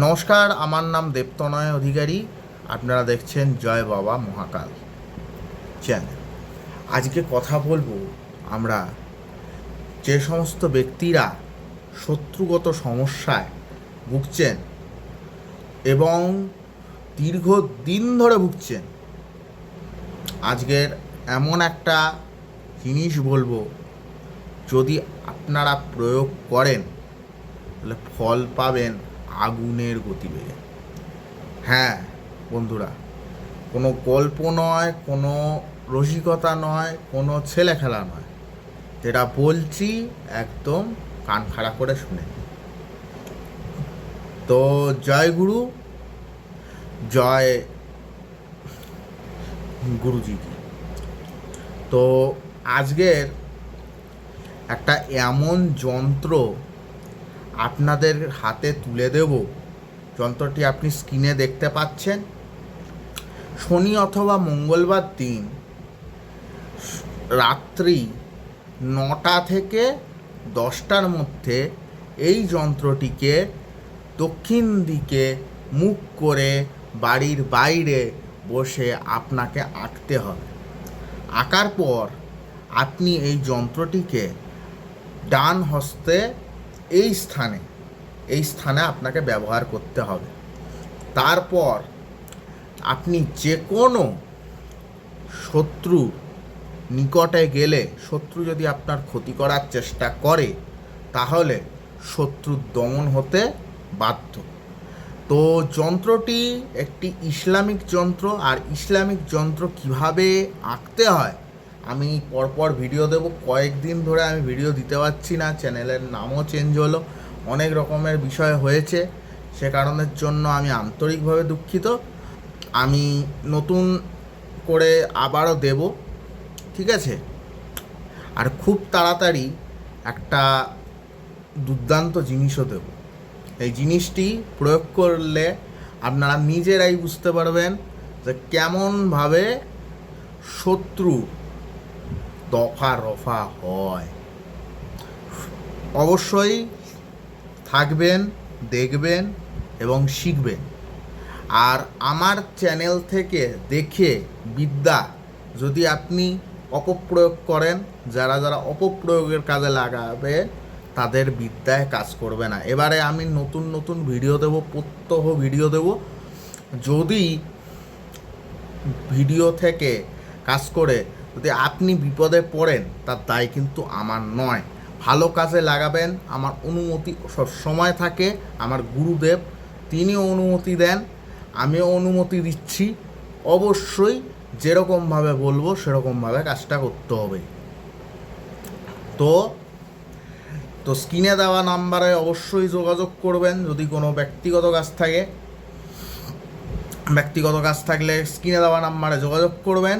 নমস্কার, আমার নাম দেবতনয় অধিকারী। আপনারা দেখছেন জয় বাবা মহাকাল চ্যানেল। আজকে কথা বলবো আমরা যে সমস্ত ব্যক্তিরা শত্রুগত সমস্যায় ভুগছেন এবং দীর্ঘদিন ধরে ভুগছেন। আজকের এমন একটা জিনিস বলবো, যদি আপনারা প্রয়োগ করেন তাহলে ফল পাবেন আগুনের গতিবেগে। হ্যাঁ বন্ধুরা, কোনো গল্প নয়, কোনো রসিকতা নয়, কোনো ছেলে খেলা নয়, যেটা বলছি একদম কান খাড়া করে শুনে। তো জয় গুরু, জয় গুরুজি কি। তো আজকের একটা এমন যন্ত্র আপনাদের হাতে তুলে দেব। যন্ত্রটি আপনি স্ক্রিনে দেখতে পাচ্ছেন। শনি অথবা মঙ্গলবার দিন রাত্রি 9টা থেকে 10টার মধ্যে এই যন্ত্রটিকে দক্ষিণ দিকে মুখ করে বাড়ির বাইরে বসে আপনাকে আঁকতে হবে। আঁকার পর আপনি এই যন্ত্রটিকে ডান হস্তে এই স্থানে আপনাকে ব্যবহার করতে হবে। তারপর আপনি যে কোনো শত্রু নিকটে গেলে, শত্রু যদি আপনার ক্ষতি করার চেষ্টা করে তাহলে শত্রুর দমন হতে বাধ্য। তো যন্ত্রটি একটি ইসলামিক যন্ত্র, আর ইসলামিক যন্ত্র কিভাবে আঁকতে হয় আমি পরপর ভিডিও দেব। কয়েকদিন ধরে আমি ভিডিও দিতে পারছি না, চ্যানেলের নামও চেঞ্জ হলো, অনেক রকমের বিষয় হয়েছে, সে কারণের জন্য আমি আন্তরিকভাবে দুঃখিত। আমি নতুন করে আবারও দেব, ঠিক আছে? আর খুব তাড়াতাড়ি একটা দুর্দান্ত জিনিসও দেব। এই জিনিসটি প্রয়োগ করলে আপনারা নিজেরাই বুঝতে পারবেন যে কেমনভাবে শত্রু দফা রফা হয়। অবশ্যই থাকবেন, দেখবেন এবং শিখবেন। আর আমার চ্যানেল থেকে দেখে বিদ্যা যদি আপনি অপপ্রয়োগ করেন, যারা অপপ্রয়োগের কাজে লাগাবে তাদের বিদ্যায় কাজ করবে না। এবারে আমি নতুন ভিডিও দেব, প্রত্যহ ভিডিও দেব। যদি ভিডিও থেকে কাজ করে যদি আপনি বিপদে পড়েন তার দায় কিন্তু আমার নয়। ভালো কাজে লাগাবেন, আমার অনুমতি সবসময় থাকে। আমার গুরুদেব তিনিও অনুমতি দেন, আমিও অনুমতি দিচ্ছি। অবশ্যই যেরকমভাবে বলবো সেরকমভাবে কাজটা করতে হবে। তো স্ক্রিনে দেওয়া নাম্বারে অবশ্যই যোগাযোগ করবেন। যদি কোনো ব্যক্তিগত কাজ থাকলে স্ক্রিনে দেওয়া নাম্বারে যোগাযোগ করবেন।